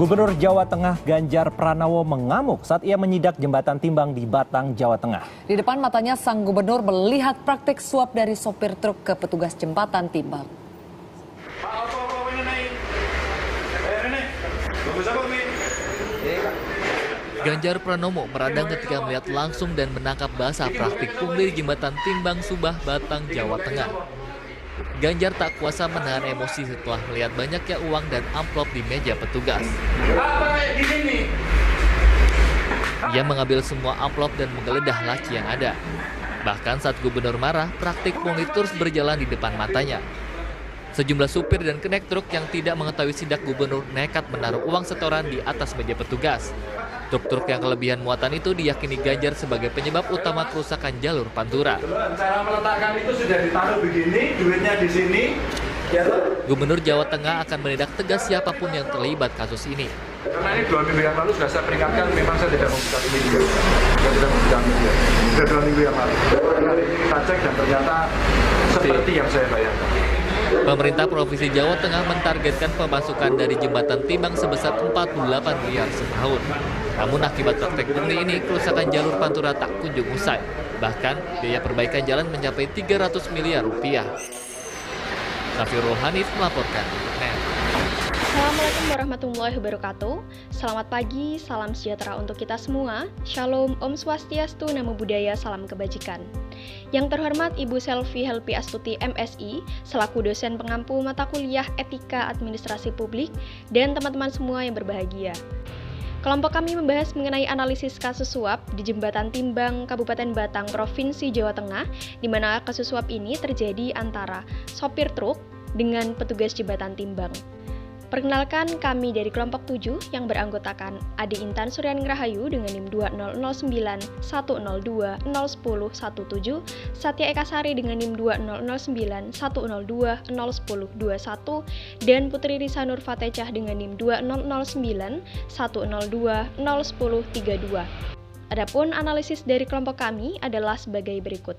Gubernur Jawa Tengah Ganjar Pranowo mengamuk saat ia menyidak jembatan timbang di Batang, Jawa Tengah. Di depan matanya sang gubernur melihat praktik suap dari sopir truk ke petugas jembatan timbang. Ganjar Pranowo meradang ketika melihat langsung dan menangkap basah praktik pungli di jembatan timbang Subah, Batang, Jawa Tengah. Ganjar tak kuasa menahan emosi setelah melihat banyaknya uang dan amplop di meja petugas. Ia mengambil semua amplop dan menggeledah laci yang ada. Bahkan saat gubernur marah, praktik pungli terus berjalan di depan matanya. Sejumlah supir dan kenek truk yang tidak mengetahui sidak gubernur nekat menaruh uang setoran di atas meja petugas. Truk-truk yang kelebihan muatan itu diyakini Ganjar sebagai penyebab utama kerusakan jalur Pantura. Cara meletakkan itu sudah ditaruh begini, duitnya di sini. Gubernur Jawa Tengah akan menindak tegas siapapun yang terlibat kasus ini. Karena ini 2 minggu yang lalu sudah saya peringatkan, memang saya tidak membuka media. Saya tidak membuka media. Sudah 2 minggu yang lalu. Hari ini kita cek dan ternyata seperti yang saya bayangkan. Pemerintah Provinsi Jawa Tengah mentargetkan pemasukan dari jembatan timbang sebesar 48 miliar setahun. Namun akibat praktek pungli ini, kerusakan jalur Pantura tak kunjung usai. Bahkan, biaya perbaikan jalan mencapai 300 miliar rupiah. Safirul Hanif melaporkan. Assalamualaikum warahmatullahi wabarakatuh. Selamat pagi, salam sejahtera untuk kita semua. Shalom, Om Swastiastu, Namo Buddhaya, salam kebajikan. Yang terhormat Ibu Selvi Helpi Astuti MSI, selaku dosen pengampu mata kuliah Etika Administrasi Publik, dan teman-teman semua yang berbahagia. Kelompok kami membahas mengenai analisis kasus suap di Jembatan Timbang, Kabupaten Batang, Provinsi Jawa Tengah, di mana kasus suap ini terjadi antara sopir truk dengan petugas jembatan timbang. Perkenalkan, kami dari kelompok 7 yang beranggotakan Ade Intan Suryan Rahayu dengan NIM 2009 102 010 17, Satya Eka Sari dengan NIM 2009 102 010 21, dan Putri Risa Nur Fatecah dengan NIM 2009 102 010 32. Adapun analisis dari kelompok kami adalah sebagai berikut.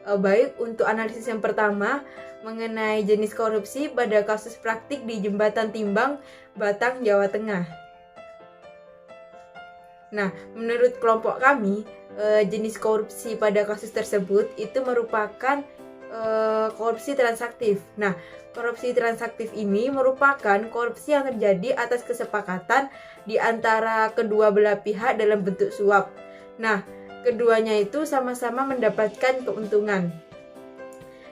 Baik, untuk analisis yang pertama mengenai jenis korupsi pada kasus praktik di Jembatan Timbang, Batang, Jawa Tengah. Nah, menurut kelompok kami, jenis korupsi pada kasus tersebut itu merupakan korupsi transaktif. Nah, korupsi transaktif ini merupakan korupsi yang terjadi atas kesepakatan di antara kedua belah pihak dalam bentuk suap. Nah, keduanya itu sama-sama mendapatkan keuntungan.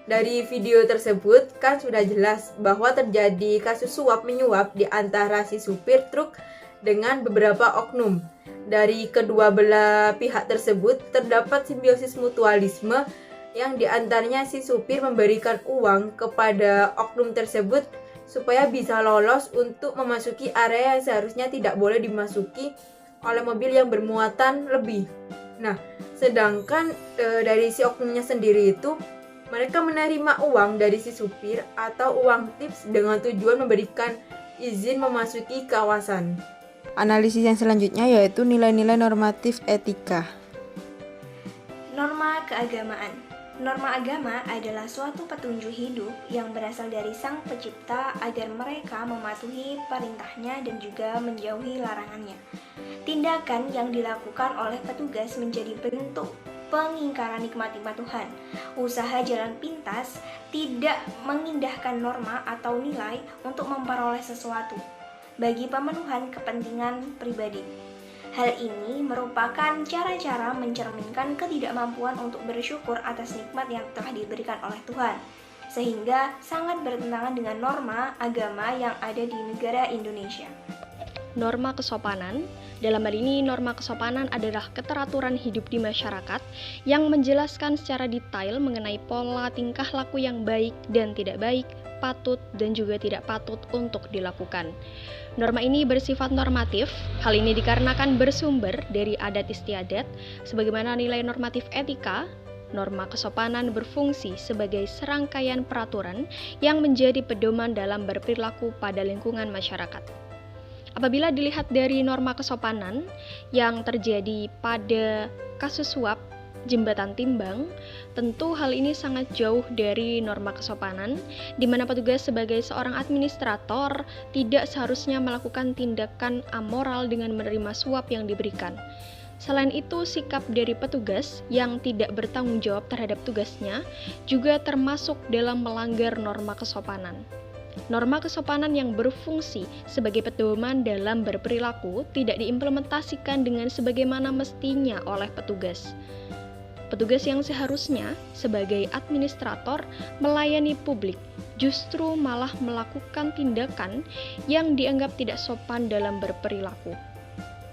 Dari video tersebut kan sudah jelas bahwa terjadi kasus suap menyuap di antara si supir truk dengan beberapa oknum. Dari kedua belah pihak tersebut terdapat simbiosis mutualisme yang diantaranya si supir memberikan uang kepada oknum tersebut supaya bisa lolos untuk memasuki area yang seharusnya tidak boleh dimasuki oleh mobil yang bermuatan lebih. Nah, sedangkan dari si oknumnya sendiri itu mereka menerima uang dari si supir atau uang tips dengan tujuan memberikan izin memasuki kawasan. Analisis yang selanjutnya yaitu nilai-nilai normatif etika. Norma keagamaan. Norma agama adalah suatu petunjuk hidup yang berasal dari Sang Pencipta agar mereka mematuhi perintahnya dan juga menjauhi larangannya. Tindakan yang dilakukan oleh petugas menjadi bentuk pengingkaran nikmat-nikmat Tuhan. Usaha jalan pintas tidak mengindahkan norma atau nilai untuk memperoleh sesuatu bagi pemenuhan kepentingan pribadi. Hal ini merupakan cara-cara mencerminkan ketidakmampuan untuk bersyukur atas nikmat yang telah diberikan oleh Tuhan, sehingga sangat bertentangan dengan norma agama yang ada di negara Indonesia. Norma kesopanan. Dalam hal ini, norma kesopanan adalah keteraturan hidup di masyarakat yang menjelaskan secara detail mengenai pola tingkah laku yang baik dan tidak baik, patut dan juga tidak patut untuk dilakukan. Norma ini bersifat normatif. Hal ini dikarenakan bersumber dari adat istiadat, sebagaimana nilai normatif etika. Norma kesopanan berfungsi sebagai serangkaian peraturan yang menjadi pedoman dalam berperilaku pada lingkungan masyarakat. Apabila dilihat dari norma kesopanan yang terjadi pada kasus suap jembatan timbang, tentu hal ini sangat jauh dari norma kesopanan, di mana petugas sebagai seorang administrator tidak seharusnya melakukan tindakan amoral dengan menerima suap yang diberikan. Selain itu, sikap dari petugas yang tidak bertanggung jawab terhadap tugasnya juga termasuk dalam melanggar norma kesopanan. Norma kesopanan yang berfungsi sebagai pedoman dalam berperilaku tidak diimplementasikan dengan sebagaimana mestinya oleh petugas. Petugas yang seharusnya sebagai administrator melayani publik justru malah melakukan tindakan yang dianggap tidak sopan dalam berperilaku.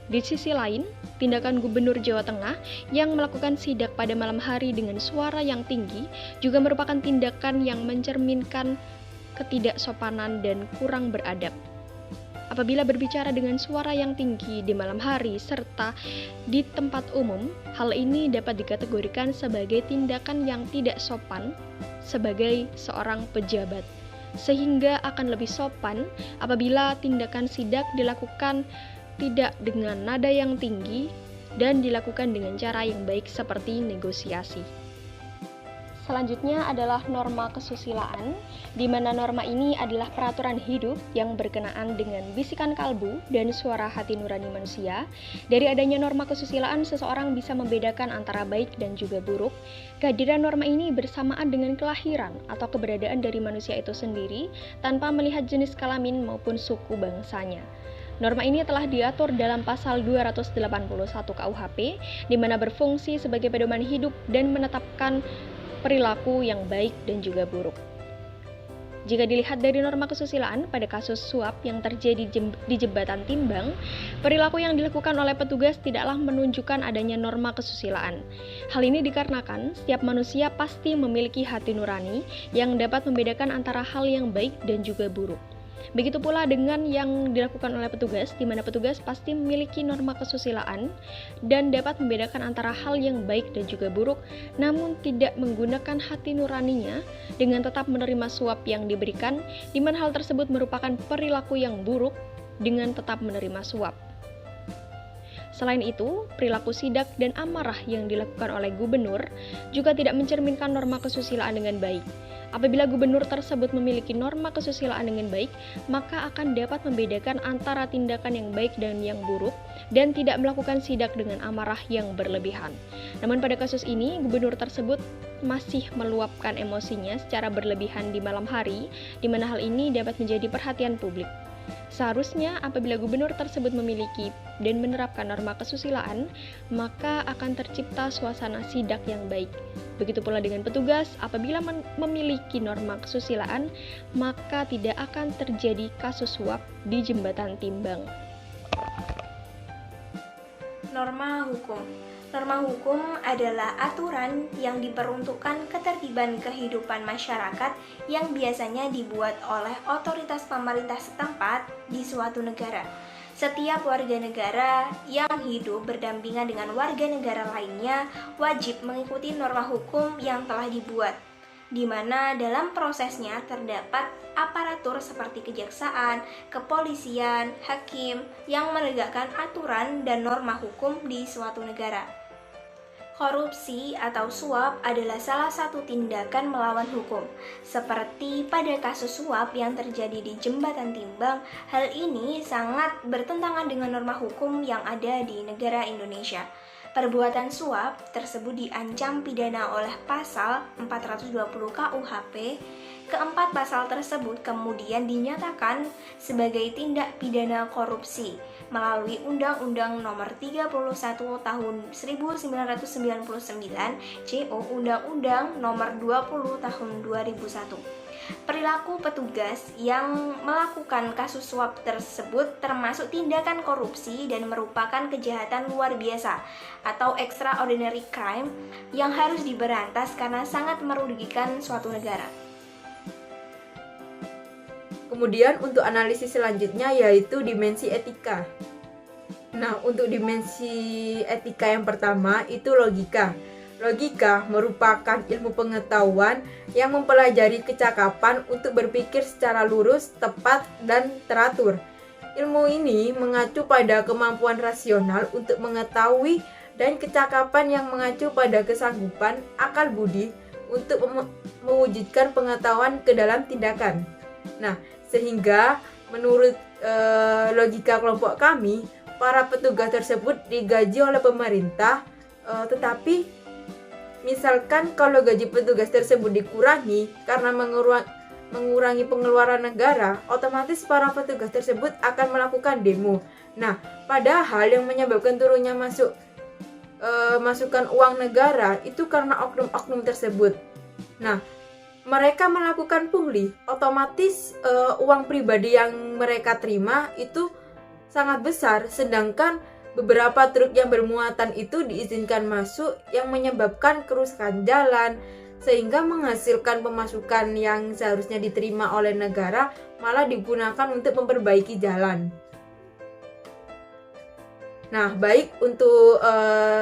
Di sisi lain, tindakan Gubernur Jawa Tengah yang melakukan sidak pada malam hari dengan suara yang tinggi juga merupakan tindakan yang mencerminkan ketidaksopanan dan kurang beradab. Apabila berbicara dengan suara yang tinggi di malam hari serta di tempat umum, hal ini dapat dikategorikan sebagai tindakan yang tidak sopan sebagai seorang pejabat, sehingga akan lebih sopan apabila tindakan sidak dilakukan tidak dengan nada yang tinggi dan dilakukan dengan cara yang baik seperti negosiasi. Selanjutnya adalah norma kesusilaan, di mana norma ini adalah peraturan hidup yang berkenaan dengan bisikan kalbu dan suara hati nurani manusia. Dari adanya norma kesusilaan, seseorang bisa membedakan antara baik dan juga buruk. Kehadiran norma ini bersamaan dengan kelahiran atau keberadaan dari manusia itu sendiri tanpa melihat jenis kelamin maupun suku bangsanya. Norma ini telah diatur dalam pasal 281 KUHP, di mana berfungsi sebagai pedoman hidup dan menetapkan perilaku yang baik dan juga buruk. Jika dilihat dari norma kesusilaan pada kasus suap yang terjadi di jembatan timbang, perilaku yang dilakukan oleh petugas tidaklah menunjukkan adanya norma kesusilaan. Hal ini dikarenakan setiap manusia pasti memiliki hati nurani yang dapat membedakan antara hal yang baik dan juga buruk. Begitu pula dengan yang dilakukan oleh petugas, di mana petugas pasti memiliki norma kesusilaan dan dapat membedakan antara hal yang baik dan juga buruk, namun tidak menggunakan hati nuraninya dengan tetap menerima suap yang diberikan, di mana hal tersebut merupakan perilaku yang buruk dengan tetap menerima suap. Selain itu, perilaku sidak dan amarah yang dilakukan oleh gubernur juga tidak mencerminkan norma kesusilaan dengan baik. Apabila gubernur tersebut memiliki norma kesusilaan dengan baik, maka akan dapat membedakan antara tindakan yang baik dan yang buruk, dan tidak melakukan sidak dengan amarah yang berlebihan. Namun pada kasus ini, gubernur tersebut masih meluapkan emosinya secara berlebihan di malam hari, di mana hal ini dapat menjadi perhatian publik. Seharusnya apabila gubernur tersebut memiliki dan menerapkan norma kesusilaan, maka akan tercipta suasana sidak yang baik. Begitu pula dengan petugas, apabila memiliki norma kesusilaan, maka tidak akan terjadi kasus suap di jembatan timbang. Norma hukum. Norma hukum adalah aturan yang diperuntukkan ketertiban kehidupan masyarakat yang biasanya dibuat oleh otoritas pemerintah setempat di suatu negara. Setiap warga negara yang hidup berdampingan dengan warga negara lainnya wajib mengikuti norma hukum yang telah dibuat, di mana dalam prosesnya terdapat aparatur seperti kejaksaan, kepolisian, hakim yang menegakkan aturan dan norma hukum di suatu negara. Korupsi atau suap adalah salah satu tindakan melawan hukum. Seperti pada kasus suap yang terjadi di jembatan timbang, hal ini sangat bertentangan dengan norma hukum yang ada di negara Indonesia. Perbuatan suap tersebut diancam pidana oleh pasal 420 KUHP. Keempat pasal tersebut kemudian dinyatakan sebagai tindak pidana korupsi melalui Undang-Undang Nomor 31 Tahun 1999 CO Undang-Undang Nomor 20 Tahun 2001. Perilaku petugas yang melakukan kasus suap tersebut termasuk tindakan korupsi dan merupakan kejahatan luar biasa atau extraordinary crime yang harus diberantas karena sangat merugikan suatu negara. Kemudian untuk analisis selanjutnya yaitu dimensi etika. Nah, untuk dimensi etika yang pertama itu logika. Logika merupakan ilmu pengetahuan yang mempelajari kecakapan untuk berpikir secara lurus, tepat, dan teratur. Ilmu ini mengacu pada kemampuan rasional untuk mengetahui dan kecakapan yang mengacu pada kesanggupan akal budi untuk mewujudkan pengetahuan ke dalam tindakan. Nah, sehingga menurut logika kelompok kami, para petugas tersebut digaji oleh pemerintah, tetapi misalkan kalau gaji petugas tersebut dikurangi karena mengurangi pengeluaran negara, otomatis para petugas tersebut akan melakukan demo. Nah, padahal yang menyebabkan turunnya masukan uang negara itu karena oknum-oknum tersebut. Nah, mereka melakukan pungli, otomatis uang pribadi yang mereka terima itu sangat besar, sedangkan beberapa truk yang bermuatan itu diizinkan masuk yang menyebabkan kerusakan jalan, sehingga menghasilkan pemasukan yang seharusnya diterima oleh negara malah digunakan untuk memperbaiki jalan. Nah, baik untuk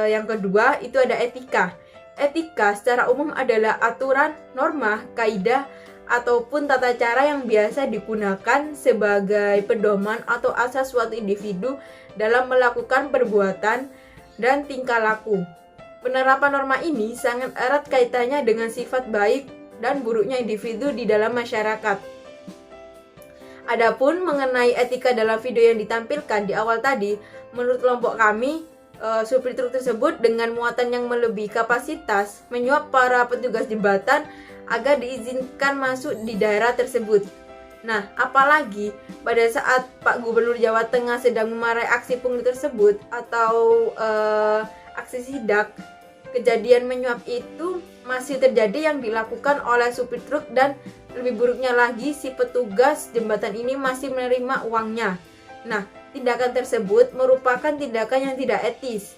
yang kedua itu ada etika. Etika secara umum adalah aturan, norma, kaidah, ataupun tata cara yang biasa digunakan sebagai pedoman atau asas suatu individu dalam melakukan perbuatan dan tingkah laku. Penerapan norma ini sangat erat kaitannya dengan sifat baik dan buruknya individu di dalam masyarakat. Adapun mengenai etika dalam video yang ditampilkan di awal tadi, menurut kelompok kami, supir truk tersebut dengan muatan yang melebihi kapasitas menyuap para petugas jembatan agar diizinkan masuk di daerah tersebut. Nah, apalagi pada saat Pak Gubernur Jawa Tengah sedang memarahi aksi pungli tersebut atau aksi sidak, kejadian menyuap itu masih terjadi yang dilakukan oleh supir truk, dan lebih buruknya lagi si petugas jembatan ini masih menerima uangnya. Nah, tindakan tersebut merupakan tindakan yang tidak etis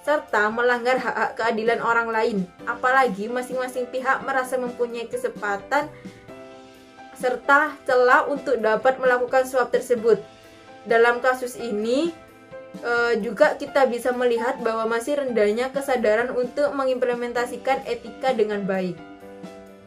serta melanggar hak-hak keadilan orang lain. Apalagi masing-masing pihak merasa mempunyai kesempatan serta celah untuk dapat melakukan suap tersebut. Dalam kasus ini juga kita bisa melihat bahwa masih rendahnya kesadaran untuk mengimplementasikan etika dengan baik.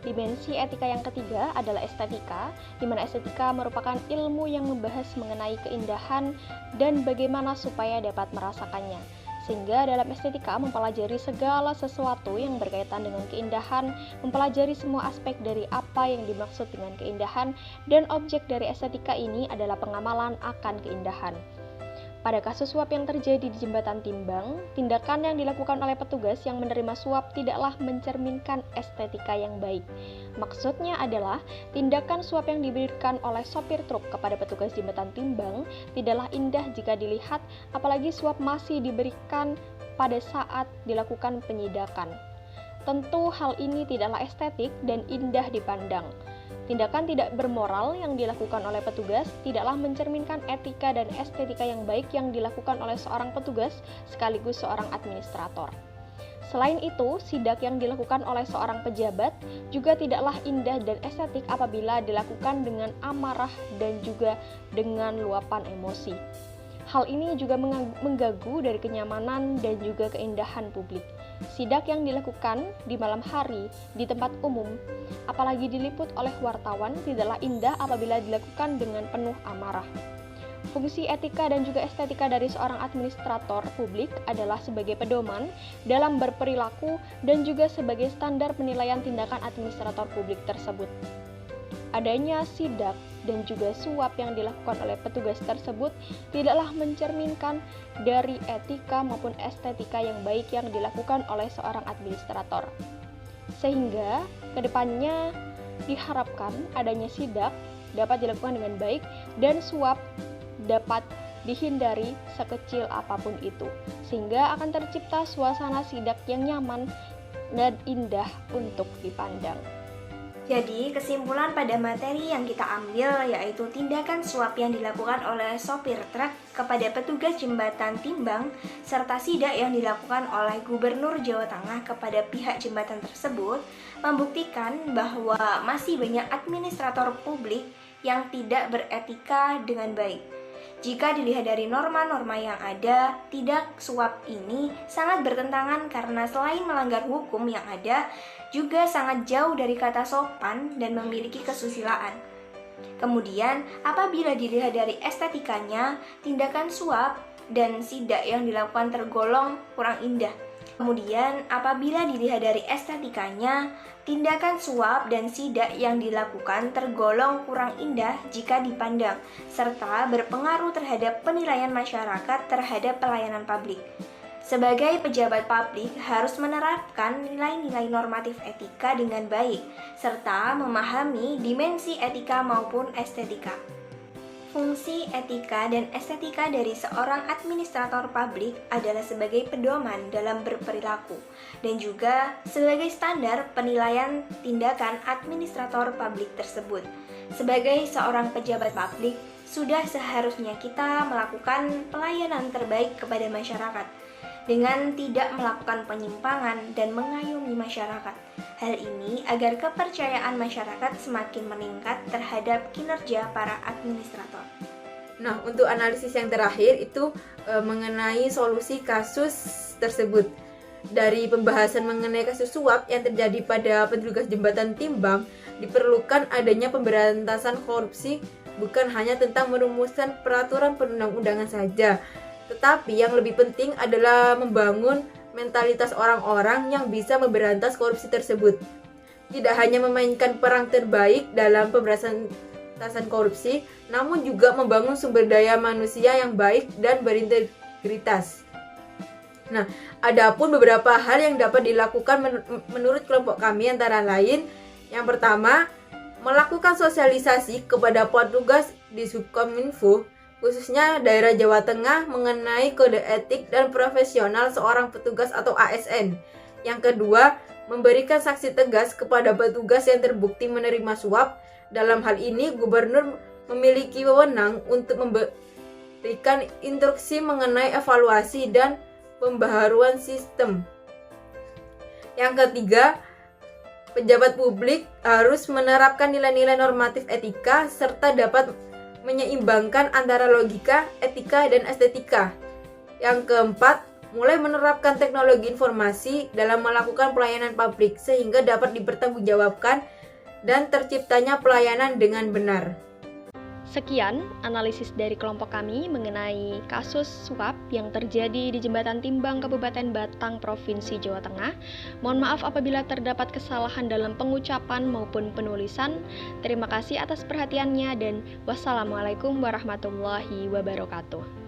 Dimensi etika yang ketiga adalah estetika, di mana estetika merupakan ilmu yang membahas mengenai keindahan dan bagaimana supaya dapat merasakannya. Sehingga dalam estetika mempelajari segala sesuatu yang berkaitan dengan keindahan, mempelajari semua aspek dari apa yang dimaksud dengan keindahan, dan objek dari estetika ini adalah pengamalan akan keindahan. Pada kasus suap yang terjadi di Jembatan Timbang, tindakan yang dilakukan oleh petugas yang menerima suap tidaklah mencerminkan estetika yang baik. Maksudnya adalah, tindakan suap yang diberikan oleh sopir truk kepada petugas Jembatan Timbang tidaklah indah jika dilihat, apalagi suap masih diberikan pada saat dilakukan penyidakan. Tentu hal ini tidaklah estetik dan indah dipandang. Tindakan tidak bermoral yang dilakukan oleh petugas tidaklah mencerminkan etika dan estetika yang baik yang dilakukan oleh seorang petugas sekaligus seorang administrator. Selain itu, sidak yang dilakukan oleh seorang pejabat juga tidaklah indah dan estetik apabila dilakukan dengan amarah dan juga dengan luapan emosi. Hal ini juga mengganggu dari kenyamanan dan juga keindahan publik. Sidak yang dilakukan di malam hari di tempat umum, apalagi diliput oleh wartawan, tidaklah indah apabila dilakukan dengan penuh amarah. Fungsi etika dan juga estetika dari seorang administrator publik adalah sebagai pedoman dalam berperilaku dan juga sebagai standar penilaian tindakan administrator publik tersebut. Adanya sidak dan juga suap yang dilakukan oleh petugas tersebut tidaklah mencerminkan dari etika maupun estetika yang baik yang dilakukan oleh seorang administrator. Sehingga kedepannya diharapkan adanya sidak dapat dilakukan dengan baik dan suap dapat dihindari sekecil apapun itu, sehingga akan tercipta suasana sidak yang nyaman dan indah untuk dipandang. Jadi, kesimpulan pada materi yang kita ambil yaitu tindakan suap yang dilakukan oleh sopir truk kepada petugas Jembatan Timbang serta sidak yang dilakukan oleh Gubernur Jawa Tengah kepada pihak jembatan tersebut membuktikan bahwa masih banyak administrator publik yang tidak beretika dengan baik. Jika dilihat dari norma-norma yang ada, tindak suap ini sangat bertentangan karena selain melanggar hukum yang ada, juga sangat jauh dari kata sopan dan memiliki kesusilaan. Kemudian, apabila dilihat dari estetikanya, tindakan suap dan sidak yang dilakukan tergolong kurang indah. Kemudian, apabila dilihat dari estetikanya, tindakan suap dan sidak yang dilakukan tergolong kurang indah jika dipandang, serta berpengaruh terhadap penilaian masyarakat terhadap pelayanan publik. Sebagai pejabat publik harus menerapkan nilai-nilai normatif etika dengan baik, serta memahami dimensi etika maupun estetika. Fungsi etika dan estetika dari seorang administrator publik adalah sebagai pedoman dalam berperilaku dan juga sebagai standar penilaian tindakan administrator publik tersebut. Sebagai seorang pejabat publik, sudah seharusnya kita melakukan pelayanan terbaik kepada masyarakat dengan tidak melakukan penyimpangan dan mengayomi masyarakat. Hal ini agar kepercayaan masyarakat semakin meningkat terhadap kinerja para administrator. Nah, untuk analisis yang terakhir itu mengenai solusi kasus tersebut. Dari pembahasan mengenai kasus suap yang terjadi pada petugas jembatan timbang, diperlukan adanya pemberantasan korupsi bukan hanya tentang merumuskan peraturan perundang-undangan saja, tetapi yang lebih penting adalah membangun mentalitas orang-orang yang bisa memberantas korupsi tersebut. Tidak hanya memainkan peran terbaik dalam pemberantasan korupsi, namun juga membangun sumber daya manusia yang baik dan berintegritas. Nah, adapun beberapa hal yang dapat dilakukan menurut kelompok kami antara lain, yang pertama, melakukan sosialisasi kepada petugas di Subkominfo, khususnya daerah Jawa Tengah mengenai kode etik dan profesional seorang petugas atau ASN. Yang kedua, memberikan sanksi tegas kepada petugas yang terbukti menerima suap. Dalam hal ini, gubernur memiliki wewenang untuk memberikan instruksi mengenai evaluasi dan pembaharuan sistem. Yang ketiga, pejabat publik harus menerapkan nilai-nilai normatif etika serta dapat menyeimbangkan antara logika, etika, dan estetika. Yang keempat, mulai menerapkan teknologi informasi dalam melakukan pelayanan publik sehingga dapat dipertanggungjawabkan dan terciptanya pelayanan dengan benar. Sekian analisis dari kelompok kami mengenai kasus suap yang terjadi di Jembatan Timbang Kabupaten Batang, Provinsi Jawa Tengah. Mohon maaf apabila terdapat kesalahan dalam pengucapan maupun penulisan. Terima kasih atas perhatiannya dan wassalamualaikum warahmatullahi wabarakatuh.